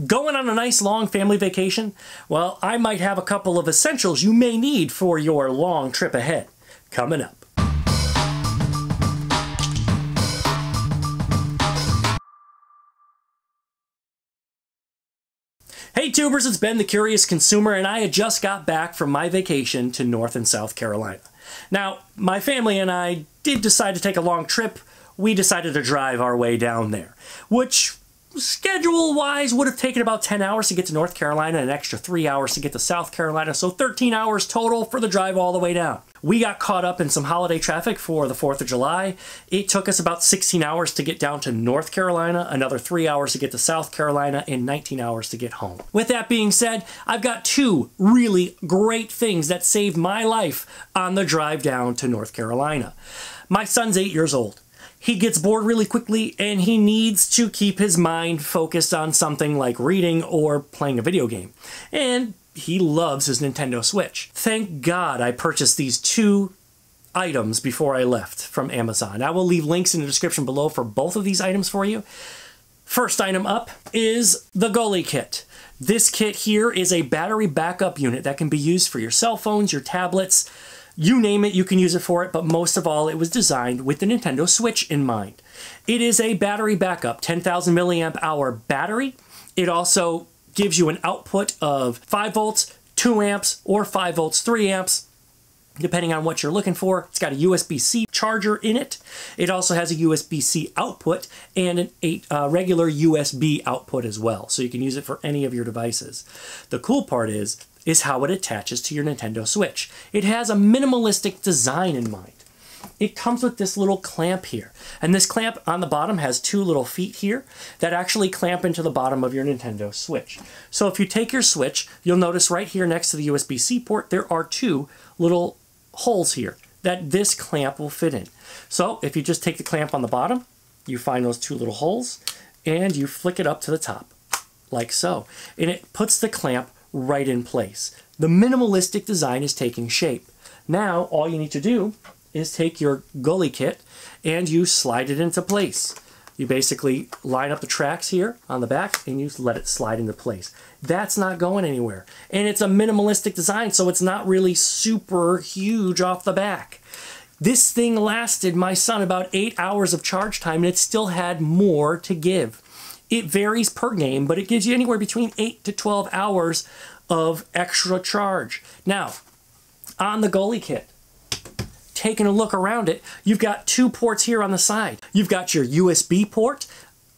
Going on a nice long family vacation? Well, I might have a couple of essentials you may need for your long trip ahead. Coming up. Hey tubers, it's Ben the Curious Consumer, and I had just got back from my vacation to North and South Carolina. Now, my family and I did decide to take a long trip. We decided to drive our way down there, which schedule-wise would have taken about 10 hours to get to North Carolina and an extra 3 hours to get to South Carolina, so 13 hours total for the drive all the way down. We got caught up in some holiday traffic for the 4th of July. It took us about 16 hours to get down to North Carolina, another 3 hours to get to South Carolina, and 19 hours to get home. With that being said, I've got two really great things that saved my life on the drive down to North Carolina. My son's 8 years old. He gets bored really quickly, and he needs to keep his mind focused on something like reading or playing a video game. And he loves his Nintendo Switch. Thank God I purchased these two items before I left from Amazon. I will leave links in the description below for both of these items for you. First item up is the Gully kit. This kit here is a battery backup unit that can be used for your cell phones, your tablets, you name it, you can use it for it, but most of all, it was designed with the Nintendo Switch in mind. It is a battery backup, 10,000 milliamp hour battery. It also gives you an output of 5 volts, 2 amps, or 5 volts, 3 amps, depending on what you're looking for. It's got a USB-C charger in it. It also has a USB-C output and a regular USB output as well, so you can use it for any of your devices. The cool part is how it attaches to your Nintendo Switch. It has a minimalistic design in mind. It comes with this little clamp here, and this clamp on the bottom has two little feet here that actually clamp into the bottom of your Nintendo Switch. So if you take your Switch, you'll notice right here next to the USB-C port there are two little holes here that this clamp will fit in. So if you just take the clamp on the bottom, you find those two little holes and you flick it up to the top like so, and it puts the clamp right in place. The minimalistic design is taking shape. Now all you need to do is take your Gully kit and you slide it into place. You basically line up the tracks here on the back and you let it slide into place. That's not going anywhere. And it's a minimalistic design, so it's not really super huge off the back. This thing lasted my son about 8 hours of charge time, and it still had more to give. It varies per game, but it gives you anywhere between 8 to 12 hours of extra charge. Now, on the Gully kit, taking a look around it, you've got two ports here on the side. You've got your USB port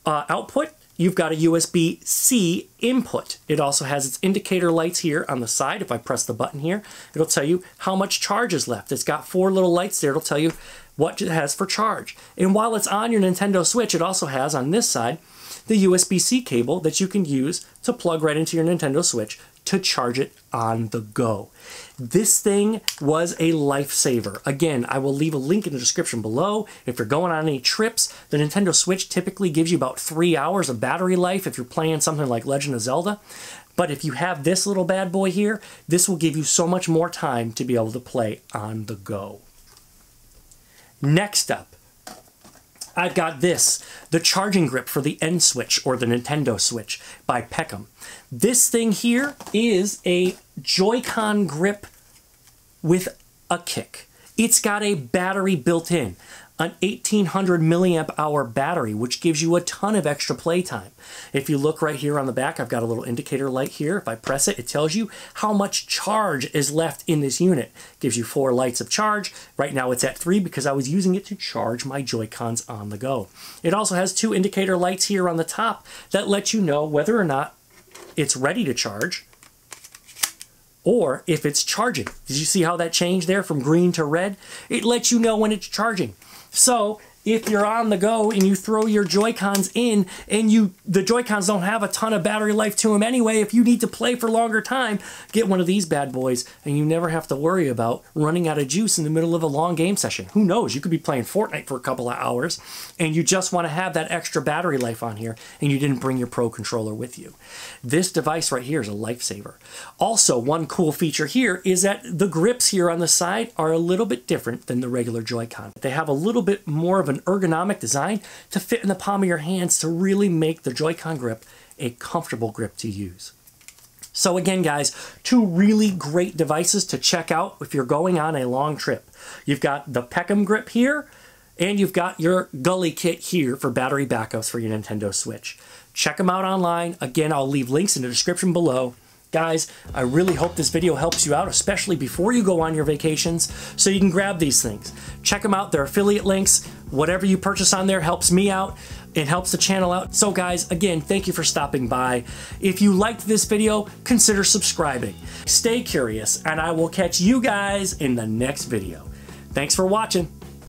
output. You've got a USB-C input. It also has its indicator lights here on the side. If I press the button here, it'll tell you how much charge is left. It's got 4 little lights there. It'll tell you what it has for charge. And while it's on your Nintendo Switch, it also has on this side the USB-C cable that you can use to plug right into your Nintendo Switch to charge it on the go. This thing was a lifesaver. Again, I will leave a link in the description below. If you're going on any trips, the Nintendo Switch typically gives you about 3 hours of battery life if you're playing something like Legend of Zelda. But if you have this little bad boy here, this will give you so much more time to be able to play on the go. Next up, I've got this, the charging grip for the N Switch, or the Nintendo Switch, by Pecham. This thing here is a Joy-Con grip with a kick. It's got a battery built in, an 1800 milliamp hour battery, which gives you a ton of extra playtime. If you look right here on the back, I've got a little indicator light here. If I press it, it tells you how much charge is left in this unit. It gives you 4 lights of charge. Right now it's at 3 because I was using it to charge my Joy-Cons on the go. It also has 2 indicator lights here on the top that let you know whether or not it's ready to charge or if it's charging. Did you see how that changed there from green to red? It lets you know when it's charging. So if you're on the go and you throw your Joy-Cons in and the Joy-Cons don't have a ton of battery life to them anyway, if you need to play for longer time, get one of these bad boys and you never have to worry about running out of juice in the middle of a long game session. Who knows? You could be playing Fortnite for a couple of hours and you just want to have that extra battery life on here and you didn't bring your Pro controller with you. This device right here is a lifesaver. Also, one cool feature here is that the grips here on the side are a little bit different than the regular Joy-Con. They have a little bit more of an ergonomic design to fit in the palm of your hands to really make the Joy-Con grip a comfortable grip to use. So again, guys, two really great devices to check out if you're going on a long trip. You've got the Pecham grip here, and you've got your gully kit here for battery backups for your Nintendo Switch. Check them out online. Again, I'll leave links in the description below. Guys, I really hope this video helps you out, especially before you go on your vacations, so you can grab these things. Check them out, they're affiliate links. Whatever you purchase on there helps me out. It helps the channel out. So guys, again, thank you for stopping by. If you liked this video, consider subscribing. Stay curious, and I will catch you guys in the next video. Thanks for watching.